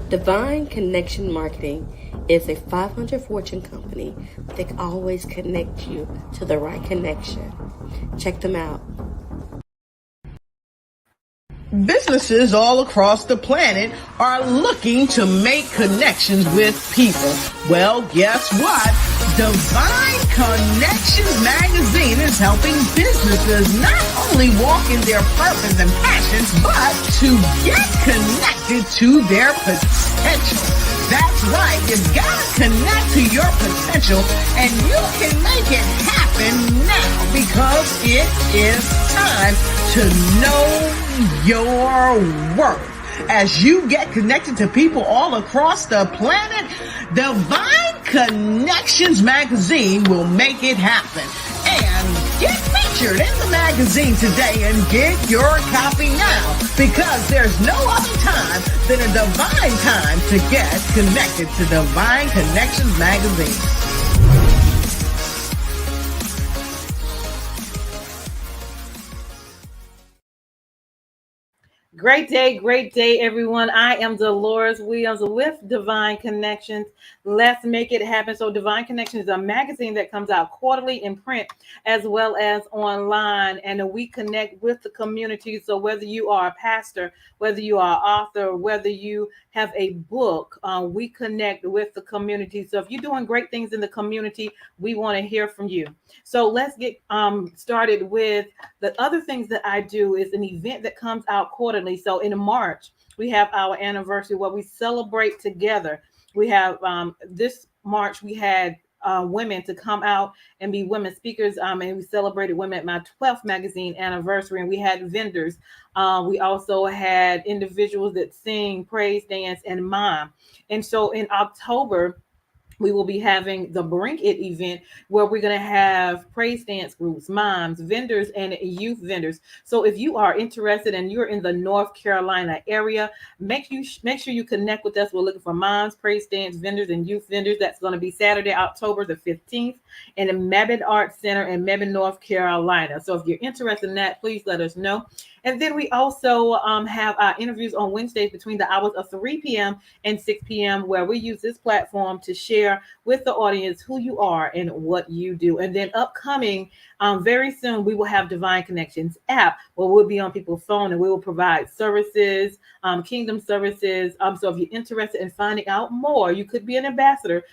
Divine Connection Marketing is a 500 Fortune company that can always connect you to the right connection. Check them out. Businesses all across the planet are looking to make connections with people. Well, guess what? Divine Connections magazine is helping businesses not only walk in their purpose and passions, but to get connected to their potential. That's right. You've got to connect to your potential, and you can make it happen now because it is time to know your worth. As you get connected to people all across the planet, Divine Connections magazine will make it happen. And get featured in the magazine today and get your copy now, because there's no other time than a divine time to get connected to Divine Connections magazine. Great day, everyone. I am Deloris Williams with Divine Connections. Let's make it happen. So Divine Connections is a magazine that comes out quarterly in print as well as online, and we connect with the community. So whether you are a pastor, whether you are an author, whether you have a book, we connect with the community. So if you're doing great things in the community, we want to hear from you. So let's get started with the other things that I do. Is an event that comes out quarterly. So in March, we have our anniversary where we celebrate together. We have this March, we had women to come out and be women speakers. And we celebrated women at my 12th magazine anniversary, and we had vendors. We also had individuals that sing, praise, dance, and mime. And so in October, we will be having the Bring It event where we're going to have praise dance groups, moms, vendors, and youth vendors. So if you are interested and you're in the North Carolina area, make sure you connect with us. We're looking for moms, praise dance vendors, and youth vendors. That's going to be Saturday, October the 15th in the Mebane Arts Center in Mebane, North Carolina. So if you're interested in that, please let us know. And then we also have our interviews on Wednesdays between the hours of 3 p.m. and 6 p.m. where we use this platform to share with the audience who you are and what you do. And then upcoming, very soon, we will have Divine Connections app where we'll be on people's phone and we will provide services, kingdom services. So if you're interested in finding out more, you could be an ambassador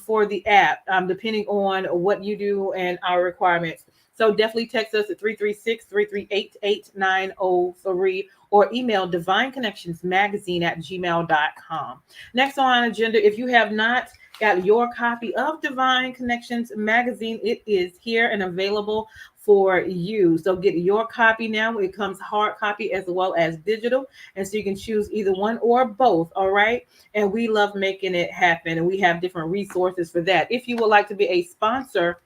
for the app, depending on what you do and our requirements. So definitely text us at 336-338-8903 or email divineconnectionsmagazine@gmail.com. Next on our agenda, if you have not got your copy of Divine Connections magazine, it is here and available for you. So get your copy now. It comes hard copy as well as digital. And so you can choose either one or both. All right. And we love making it happen. And we have different resources for that. If you would like to be a sponsor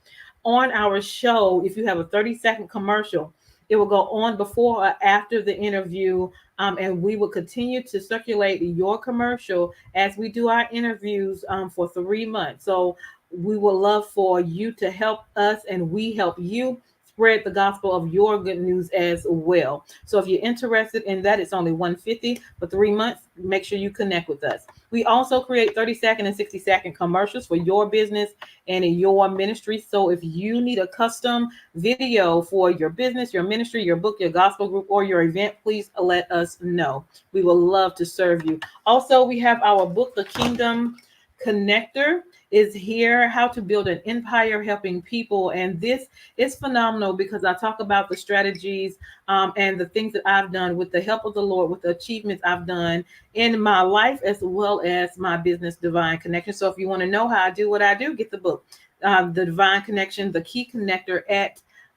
on our show, if you have a 30-second commercial, it will go on before or after the interview, and we will continue to circulate your commercial as we do our interviews for 3 months. So we would love for you to help us, and we help you spread the gospel of your good news as well. So if you're interested in that, it's only $150 for 3 months. Make sure you connect with us. We also create 30-second and 60-second commercials for your business and in your ministry. So if you need a custom video for your business, your ministry, your book, your gospel group, or your event, please let us know. We will love to serve you. Also, we have our book, The Kingdom Connector, is here, How to Build an Empire Helping People. And this is phenomenal because I talk about the strategies and the things that I've done with the help of the Lord, with the achievements I've done in my life as well as my business, Divine Connection. So if you want to know how I do what I do, get the book, The Divine Connection, The Key Connector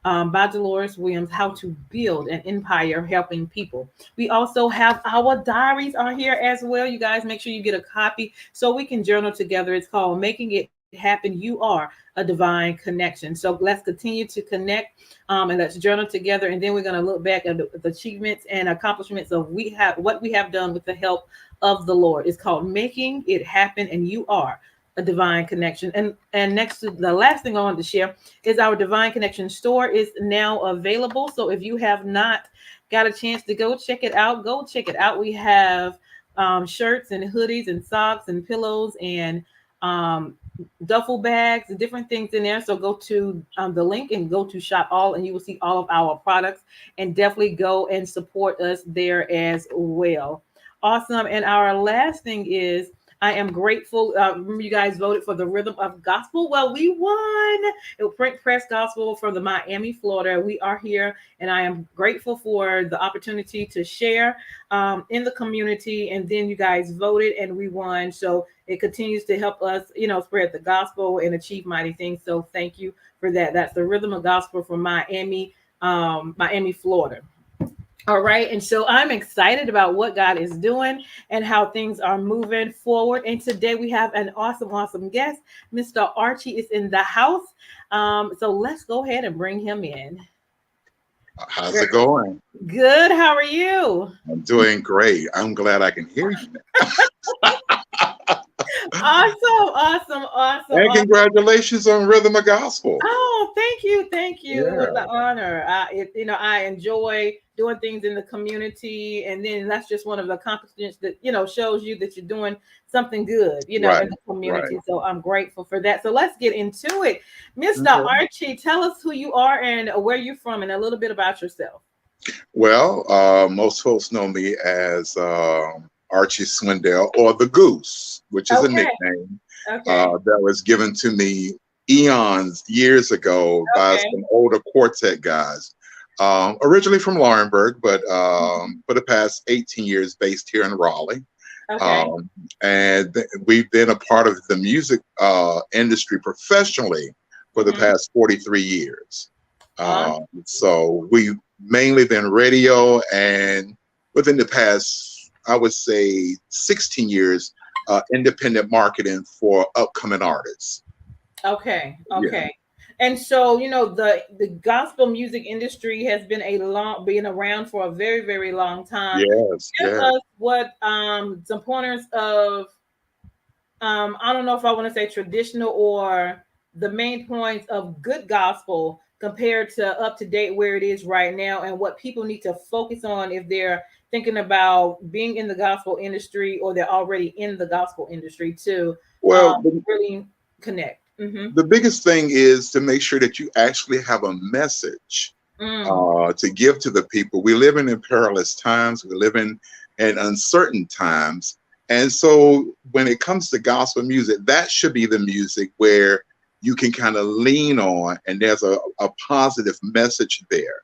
by Deloris Williams, How to Build an Empire Helping People. We also have our diaries are here as well. You guys make sure you get a copy so we can journal together. It's called Making It Happen. You Are a Divine Connection. So let's continue to connect and let's journal together. And then we're going to look back at the achievements and accomplishments of what we have done with the help of the Lord. It's called Making It Happen, and You Are a Divine Connection. And next to the last thing I wanted to share is our Divine Connection store is now available. So if you have not got a chance to go check it out, go check it out. We have shirts and hoodies and socks and pillows and duffel bags and different things in there. So go to the link and go to shop all, and you will see all of our products, and definitely go and support us there as well. Awesome. And our last thing is, I am grateful. Remember, you guys voted for the Rhythm of Gospel. Well, we won. It was Print Press Gospel from the Miami, Florida. We are here, and I am grateful for the opportunity to share in the community. And then you guys voted, and we won. So it continues to help us, spread the gospel and achieve mighty things. So thank you for that. That's the Rhythm of Gospel from Miami, Florida. All right. And so I'm excited about what God is doing and how things are moving forward. And today we have an awesome guest. Mr. Archie is in the house. So let's go ahead and bring him in. How's it going? Good. How are you? I'm doing great. I'm glad I can hear you. Awesome. And congratulations on Rhythm of Gospel. Oh, thank you. Yeah. It was an honor. I enjoy doing things in the community, and then that's just one of the accomplishments that shows you that you're doing something good, in the community. Right. So I'm grateful for that. So let's get into it. Mr. Archie, tell us who you are and where you're from, and a little bit about yourself. Well, most folks know me as Archie Swindell, or the Goose, which is a nickname that was given to me years ago by some older quartet guys. Originally from Laurinburg, but for the past 18 years based here in Raleigh. And we've been a part of the music industry professionally for the past 43 years. So we've mainly been radio, and within the past, I would say 16 years, independent marketing for upcoming artists. Okay. Yeah. And so, the gospel music industry has been around for a very, very long time. Yes. Give us what some pointers of I don't know if I want to say traditional or the main points of good gospel compared to up to date where it is right now, and what people need to focus on if they're thinking about being in the gospel industry or they're already in the gospel industry to really connect. The biggest thing is to make sure that you actually have a message to give to the people. We live in perilous times. We live in uncertain times. And so when it comes to gospel music, that should be the music where you can kind of lean on, and there's a positive message there.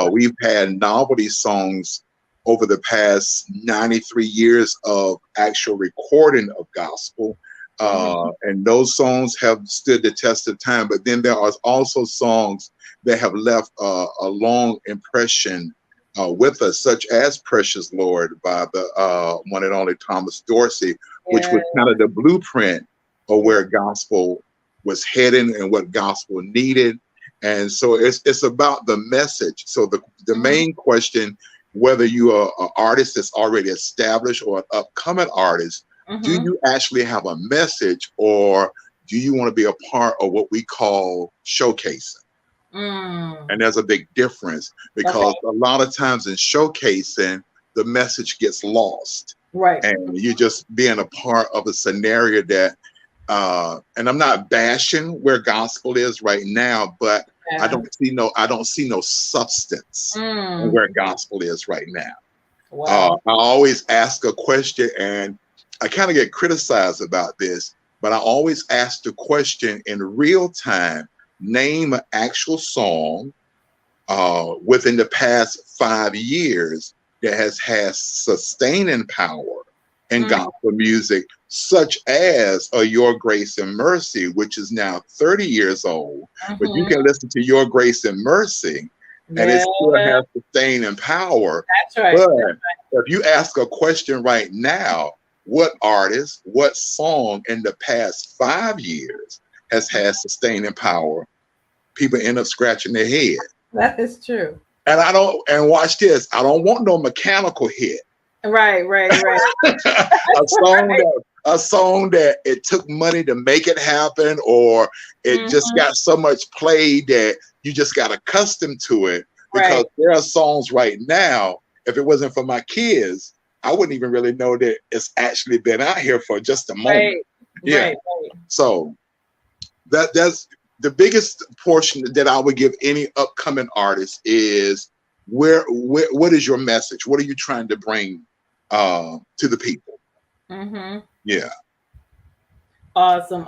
We've had novelty songs over the past 93 years of actual recording of gospel. And those songs have stood the test of time, but then there are also songs that have left a long impression with us, such as Precious Lord by the one and only Thomas Dorsey, which was kind of the blueprint of where gospel was heading and what gospel needed. And so it's about the message. So the main question, whether you are an artist that's already established or an upcoming artist, do you actually have a message, or do you want to be a part of what we call showcasing? And there's a big difference, because a lot of times in showcasing, the message gets lost. Right. And you're just being a part of a scenario that, and I'm not bashing where gospel is right now, but I don't see no substance in where gospel is right now. Wow. I always ask a question, and I kind of get criticized about this, but I always ask the question in real time: name an actual song within the past 5 years that has had sustaining power in gospel music, such as Your Grace and Mercy, which is now 30 years old. But you can listen to Your Grace and Mercy, and it still has sustaining power. That's right. But if you ask a question right now, what artist, what song in the past 5 years has had sustaining power, people end up scratching their head. That is true. And watch this, I don't want no mechanical hit. Right. a a song that it took money to make it happen, or it just got so much play that you just got accustomed to it. Because there are songs right now, if it wasn't for my kids, I wouldn't even really know that it's actually been out here for just a moment. So that's the biggest portion that I would give any upcoming artist is what is your message? What are you trying to bring to the people? Yeah. Awesome.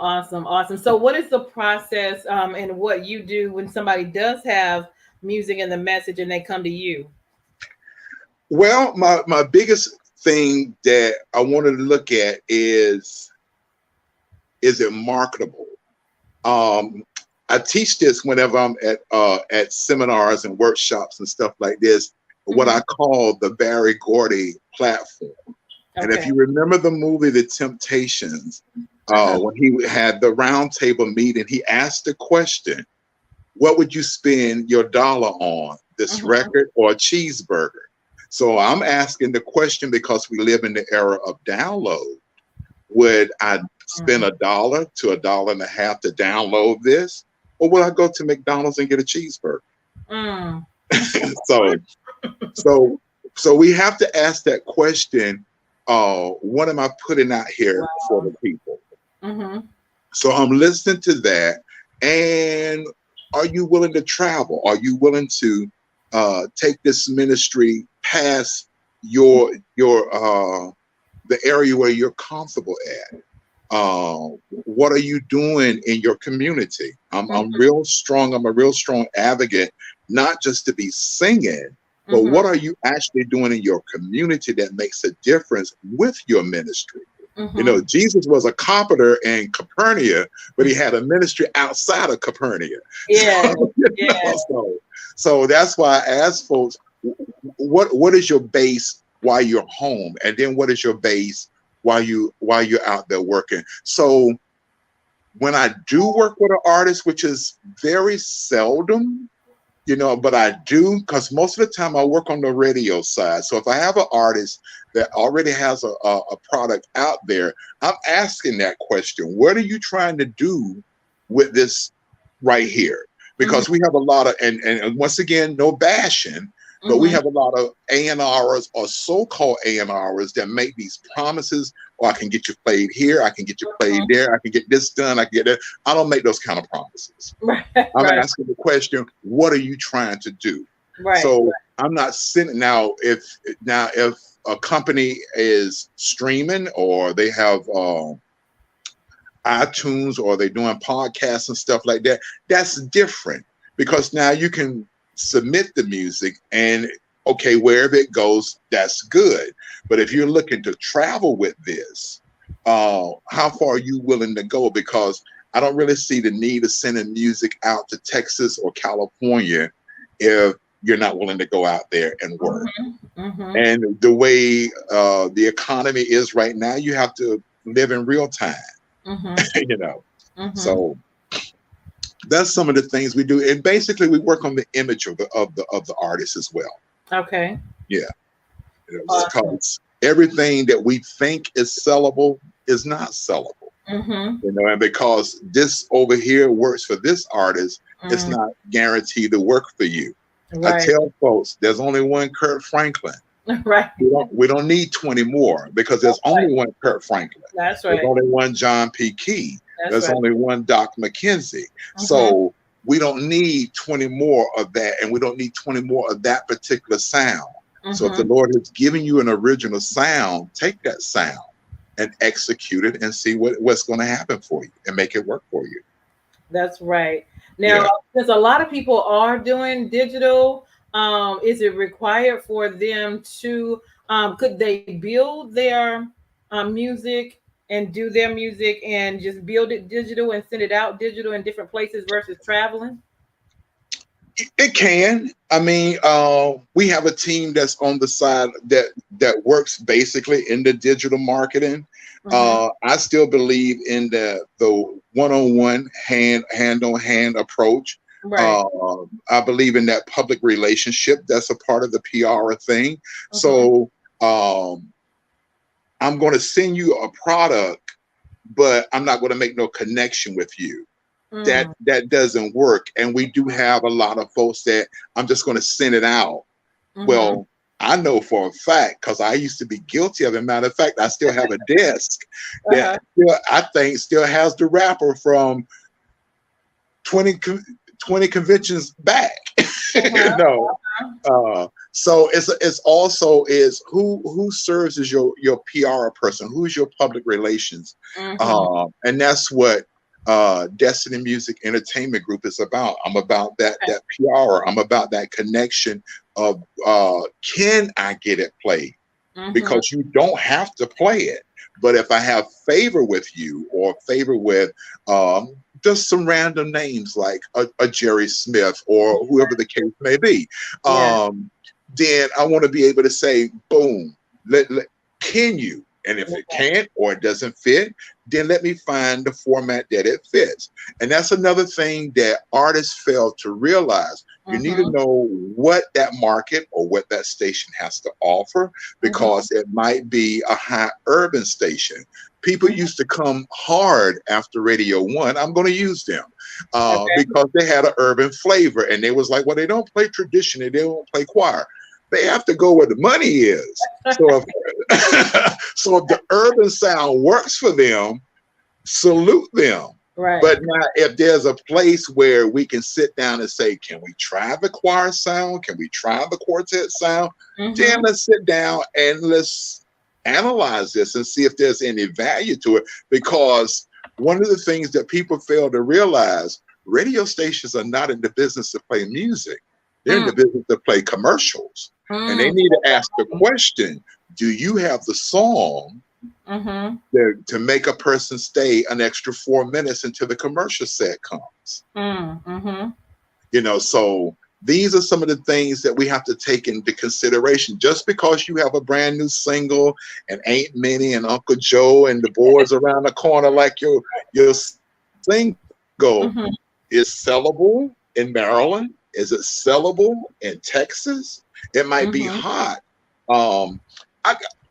So what is the process and what you do when somebody does have music and the message and they come to you? Well, my biggest thing that I wanted to look at is it marketable? I teach this whenever I'm at seminars and workshops and stuff like this, what I call the Barry Gordy platform. And if you remember the movie The Temptations, when he had the round table meeting, he asked the question, what would you spend your dollar on, this record or a cheeseburger? So I'm asking the question because we live in the era of download. Would I spend $1 to $1.50 to download this? Or will I go to McDonald's and get a cheeseburger? So we have to ask that question. What am I putting out here for the people? So I'm listening to that. And are you willing to travel? Are you willing to take this ministry past the area where you're comfortable at? What are you doing in your community? I'm real strong. I'm a real strong advocate, not just to be singing, but what are you actually doing in your community that makes a difference with your ministry? You know, Jesus was a carpenter in Capernaum, but he had a ministry outside of Capernaum. So that's why I ask folks, what is your base while you're home? And then what is your base while you're out there working? So when I do work with an artist, which is very seldom, you know, but I do, because most of the time I work on the radio side. So if I have an artist that already has a product out there, I'm asking that question. What are you trying to do with this right here? Because we have a lot of, and once again, no bashing, but we have a lot of A&Rs or so-called A&Rs that make these promises, I can get you played here, I can get you played there, I can get this done, I can get that. I don't make those kind of promises. I'm asking the question, what are you trying to do? So I'm not sitting now, if a company is streaming or they have iTunes or they're doing podcasts and stuff like that, that's different, because now you can submit the music and okay, wherever it goes, that's good. But if you're looking to travel with this, how far are you willing to go? Because I don't really see the need of sending music out to Texas or California if you're not willing to go out there and work. And the way the economy is right now, you have to live in real time. You know, so that's some of the things we do, and basically we work on the image of the artist as well. Yeah, because everything that we think is sellable is not sellable. You know, and because this over here works for this artist, it's not guaranteed to work for you. I tell folks, there's only one Kurt Franklin. We don't need 20 more, because there's only one Kurt Franklin. There's only one John P. Key. There's only one Doc McKenzie. So we don't need 20 more of that, and we don't need 20 more of that particular sound. So if the Lord has given you an original sound, take that sound and execute it and see what's going to happen for you and make it work for you. That's right. Now, since a lot of people are doing digital, is it required for them to, could they build their music and do their music and just build it digital and send it out digital in different places versus traveling? It can. I mean, we have a team that's on the side that works basically in the digital marketing. I still believe in the one-on-one, hand-on-hand approach. I believe in that public relationship. That's a part of the PR thing. So I'm going to send you a product, but I'm not going to make no connection with you. That doesn't work. And we do have a lot of folks that I'm just going to send it out. Well, I know for a fact, because I used to be guilty of it. Matter of fact, I still have a desk that I think still has the wrapper from 20 conventions back. You know, so it's also is who serves as your PR person, who's your public relations, and that's what Destiny Music Entertainment Group is about. I'm about that PR. I'm about that connection of can I get it played? Because you don't have to play it, but if I have favor with you or favor with just some random names like a Jerry Smith or whoever the case may be, then I want to be able to say, boom, can you? And if it can't or it doesn't fit, then let me find the format that it fits. And that's another thing that artists fail to realize. You need to know what that market or what that station has to offer, because it might be a high urban station. People used to come hard after Radio 1. I'm going to use them because they had an urban flavor. And they was like, well, they don't play tradition. They don't play choir. They have to go where the money is. So so if the urban sound works for them, salute them. Right. But now if there's a place where we can sit down and say, can we try the choir sound? Can we try the quartet sound? Then let's sit down and let's analyze this and see if there's any value to it. Because one of the things that people fail to realize, radio stations are not in the business to play music. They're in the business to play commercials. And they need to ask the question, do you have the song to make a person stay an extra 4 minutes until the commercial set comes? You know, so these are some of the things that we have to take into consideration. Just because you have a brand new single and Aunt Minnie and Uncle Joe and the boys around the corner like your single is sellable in Maryland. Is it sellable in Texas? It might be hot.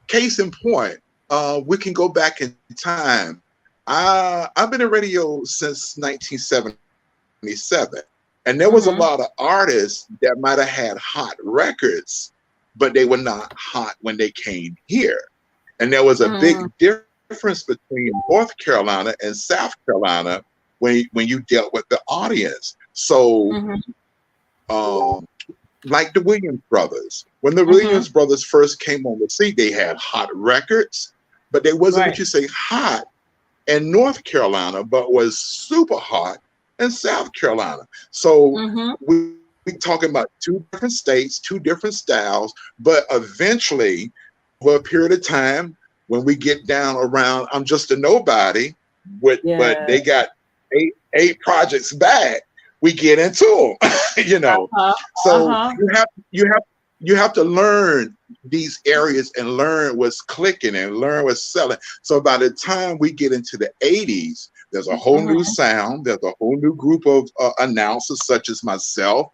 Case in point, we can go back in time. I've been in radio since 1977, and there was a lot of artists that might have had hot records, but they were not hot when they came here. And there was a big difference between North Carolina and South Carolina when you dealt with the audience. So like the Williams brothers. When the Williams brothers first came on the scene, they had hot records, but they wasn't what you say hot in North Carolina, but was super hot in South Carolina. So we talking about two different states, two different styles, but eventually, for a period of time, when we get down around I'm Just a Nobody, but they got eight projects back, we get into them, you know. So you have to learn these areas and learn what's clicking and learn what's selling. So by the time we get into the 80s, there's a whole new sound. There's a whole new group of announcers such as myself,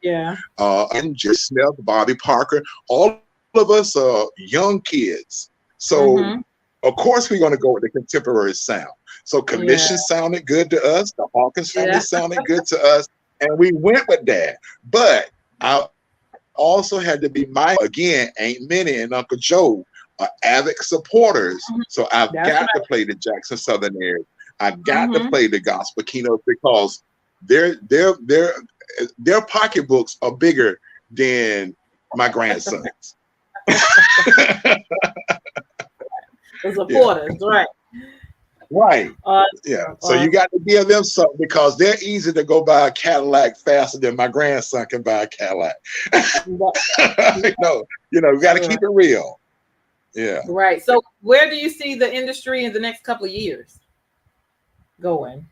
and Jerry Smith, Bobby Parker. All of us are young kids. So of course we're going to go with the contemporary sound. So Commission sounded good to us. The Hawkins family sounded good to us. And we went with that. But I also had to be again, Aunt Minnie and Uncle Joe are avid supporters. So I've got to play the Jackson Southern area. I've got to play the gospel keynotes because their pocketbooks are bigger than my grandson's. The supporters, right. Right. So you got to give them something because they're easy to go buy a Cadillac faster than my grandson can buy a Cadillac. You know, we got to keep it real. Yeah. Right. So where do you see the industry in the next couple of years going?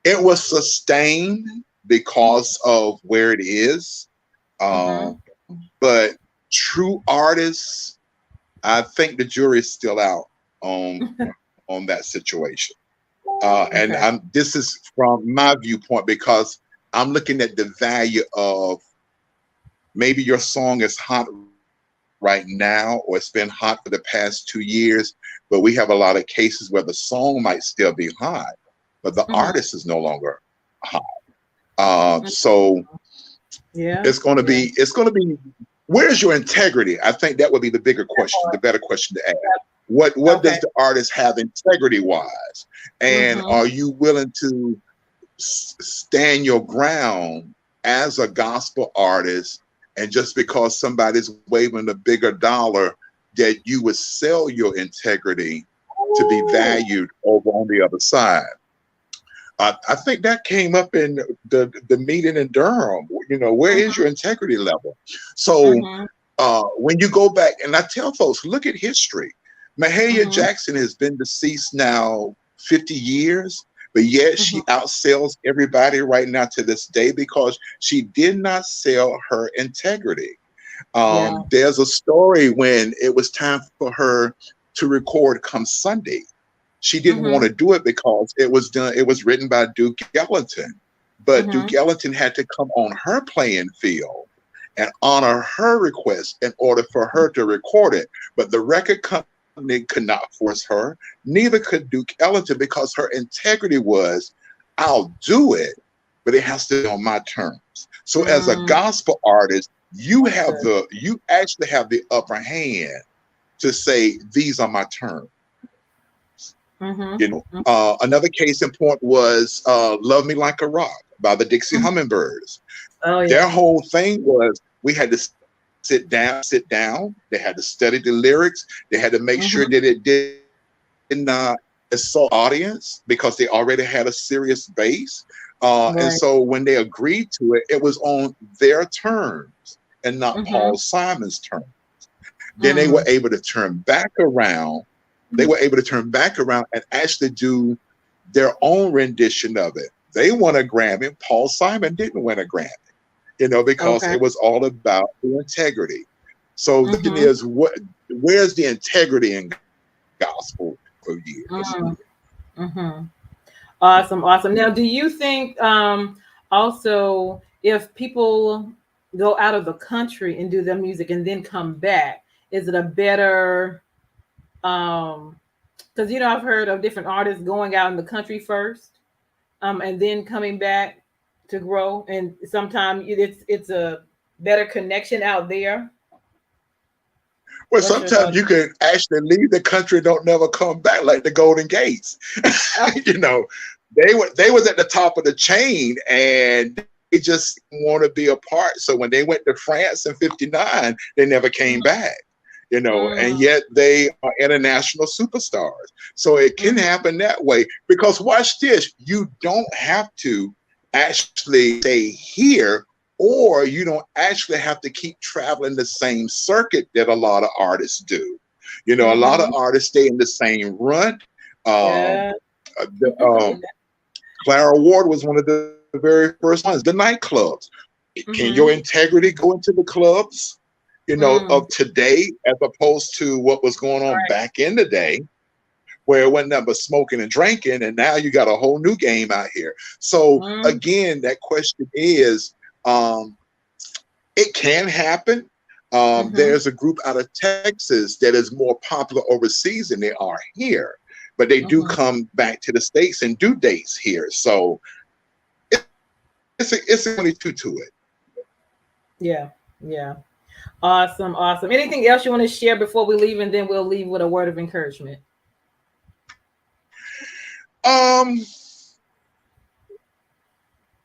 It was sustained because of where it is. But true artists, I think the jury is still out on that situation. And this is from my viewpoint because I'm looking at the value of maybe your song is hot right now, or it's been hot for the past 2 years, but we have a lot of cases where the song might still be hot, but the artist is no longer hot. So it's going to be, where's your integrity? I think that would be the bigger question, the better question to ask. What does the artist have integrity wise? And are you willing to stand your ground as a gospel artist? And just because somebody's waving a bigger dollar, that you would sell your integrity to be valued over on the other side. I think that came up in the meeting in Durham. You know, where is your integrity level? So when you go back, and I tell folks, look at history. Mahalia Jackson has been deceased now 50 years, but yet she outsells everybody right now to this day because she did not sell her integrity. There's a story when it was time for her to record Come Sunday. She didn't want to do it because it was written by Duke Ellington, but Duke Ellington had to come on her playing field and honor her request in order for her to record it. But the record company could not force her, neither could Duke Ellington, because her integrity was, I'll do it, but it has to be on my terms. So as a gospel artist, you actually have the upper hand to say, these are my terms. You know, another case in point was Love Me Like a Rock by the Dixie Hummingbirds. Their whole thing was, we had to sit down. They had to study the lyrics. They had to make sure that it did not assault audience, because they already had a serious base. And so when they agreed to it, it was on their terms and not Paul Simon's terms. Then they were able to turn back around. They were able to turn back around and actually do their own rendition of it. They won a Grammy. Paul Simon didn't win a Grammy, you know, because it was all about the integrity. So the thing is, where's the integrity in gospel for you? Awesome. Now, do you think also, if people go out of the country and do their music and then come back, is it a better, because, you know, I've heard of different artists going out in the country first and then coming back to grow, and sometimes it's a better connection out there? Well, sometimes you can actually leave the country, don't never come back, like the Golden Gates. You know, they was at the top of the chain and they just want to be a part. So when they went to France in '59, they never came back. You know, and yet they are international superstars. So it can happen that way, because watch this, you don't have to actually stay here, or you don't actually have to keep traveling the same circuit that a lot of artists do. You know, a lot of artists stay in the same run. Clara Ward was one of the very first ones, the nightclubs. Can your integrity go into the clubs, you know, of today, as opposed to what was going on back in the day, where it wasn't nothing but smoking and drinking, and now you got a whole new game out here. So again, that question is, it can happen. There's a group out of Texas that is more popular overseas than they are here, but they do come back to the States and do dates here. So it's only two to it. Yeah. Awesome. Anything else you want to share before we leave, and then we'll leave with a word of encouragement?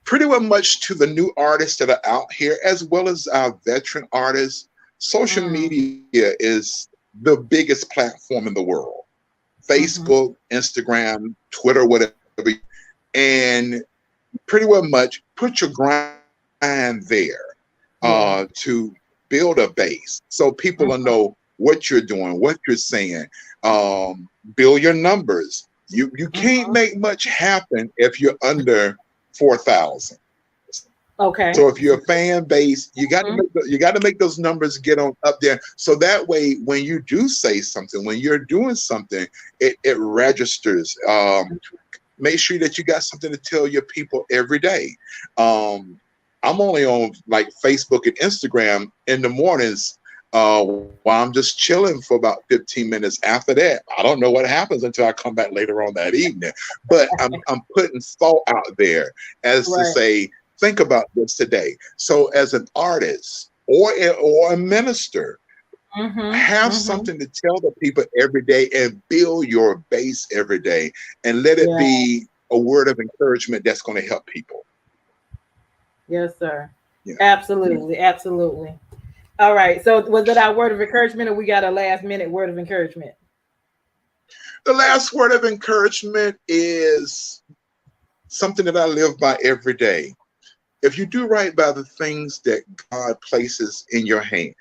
Pretty well much to the new artists that are out here, as well as our veteran artists. Social media is the biggest platform in the world. Facebook, Instagram, Twitter, whatever. And pretty well much put your grind there to build a base, so people will know what you're doing, what you're saying. Build your numbers. You can't make much happen if you're under 4,000. Okay. So if you're a fan base, you got to make those numbers get on up there. So that way, when you do say something, when you're doing something, it registers. Make sure that you got something to tell your people every day. I'm only on like Facebook and Instagram in the mornings while I'm just chilling for about 15 minutes. After that, I don't know what happens until I come back later on that evening. But I'm putting thought out there as to say, think about this today. So as an artist or a minister, have something to tell the people every day and build your base every day, and let it be a word of encouragement that's going to help people. Yes, sir. Yeah. Absolutely. Absolutely. All right. So was it our word of encouragement, or we got a last minute word of encouragement? The last word of encouragement is something that I live by every day. If you do right by the things that God places in your hand,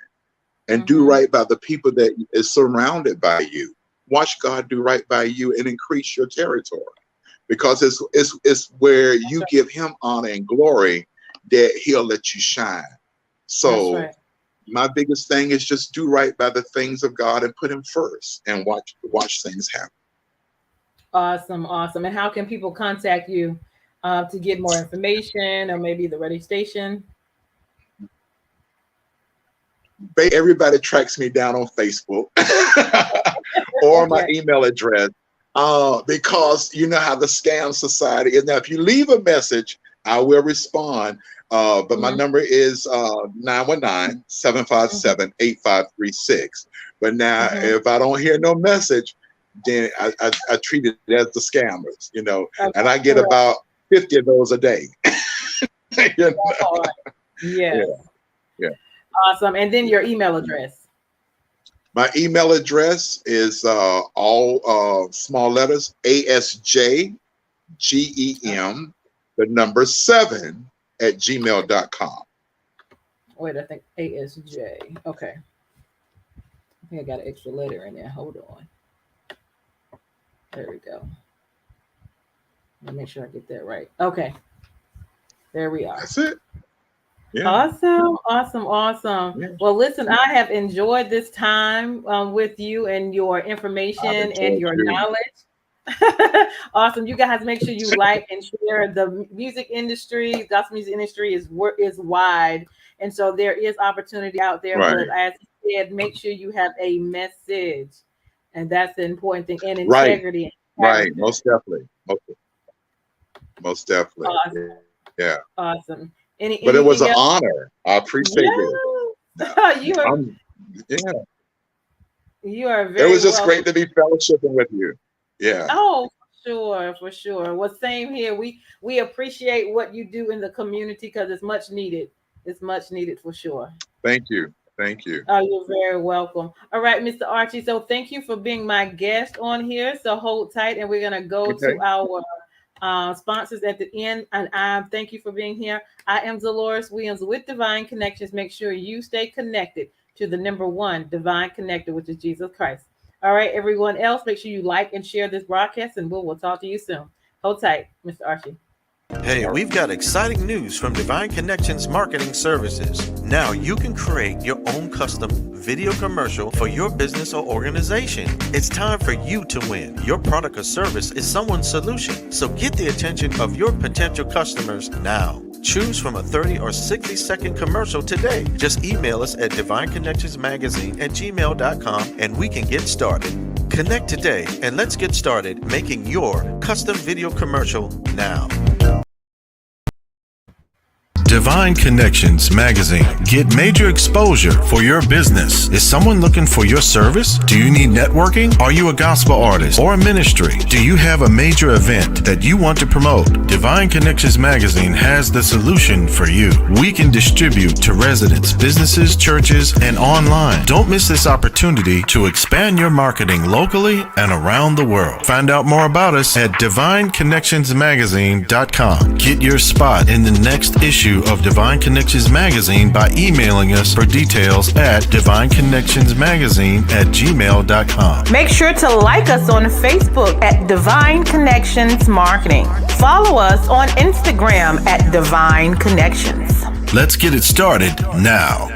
and do right by the people that is surrounded by you, watch God do right by you and increase your territory, because it's where you give him honor and glory that he'll let you shine. So my biggest thing is just do right by the things of God and put him first, and watch things happen. Awesome. Awesome. And how can people contact you to get more information, or maybe the radio station? Everybody tracks me down on Facebook or my email address, because you know how the scam society is. Now, if you leave a message, I will respond. But my number is 919-757-8536. But now, if I don't hear no message, then I treat it as the scammers, you know, and I get about 50 of those a day. You know? Yeah. Awesome. And then your email address. My email address is all small letters, ASJGEM, the number 7 @gmail.com. Wait, I think ASJ. Okay. I think I got an extra letter in there. Hold on. There we go. Let me make sure I get that right. Okay. There we are. That's it. Yeah. Awesome. Yeah. Well, listen, I have enjoyed this time with you and your information and your knowledge. Awesome. You guys make sure you like and share. The music industry, gospel music industry is wide. And so there is opportunity out there. But as you said, make sure you have a message. And that's the important thing. And integrity. Right. Most definitely. Most definitely. Awesome. Yeah. Awesome. But it was an honor. I appreciate it. You are very. It was just great to be fellowshipping with you. Yeah. Oh, for sure. Well, same here. We appreciate what you do in the community, because it's much needed. It's much needed for sure. Thank you. Oh, you're very welcome. All right, Mr. Archie. So thank you for being my guest on here. So hold tight, and we're gonna go to our sponsors at the end. And I thank you for being here. I am Deloris Williams with Divine Connections. Make sure you stay connected to the number 1 divine connector, which is Jesus Christ. All right, everyone else, make sure you like and share this broadcast, and we'll talk to you soon. Hold tight, Mr. Archie. Hey, we've got exciting news from Divine Connections Marketing Services. Now you can create your own custom video commercial for your business or organization. It's time for you to win. Your product or service is someone's solution. So get the attention of your potential customers now. Choose from a 30 or 60-second commercial today. Just email us at divineconnectionsmagazine@gmail.com and we can get started. Connect today and let's get started making your custom video commercial now. Divine Connections Magazine. Get major exposure for your business. Is someone looking for your service? Do you need networking? Are you a gospel artist or a ministry? Do you have a major event that you want to promote? Divine Connections Magazine has the solution for you. We can distribute to residents, businesses, churches, and online. Don't miss this opportunity to expand your marketing locally and around the world. Find out more about us at divineconnectionsmagazine.com. Get your spot in the next issue of Divine Connections Magazine by emailing us for details at divineconnectionsmagazine@gmail.com. Make sure to like us on Facebook at Divine Connections Marketing. Follow us on Instagram at Divine Connections. Let's get it started now.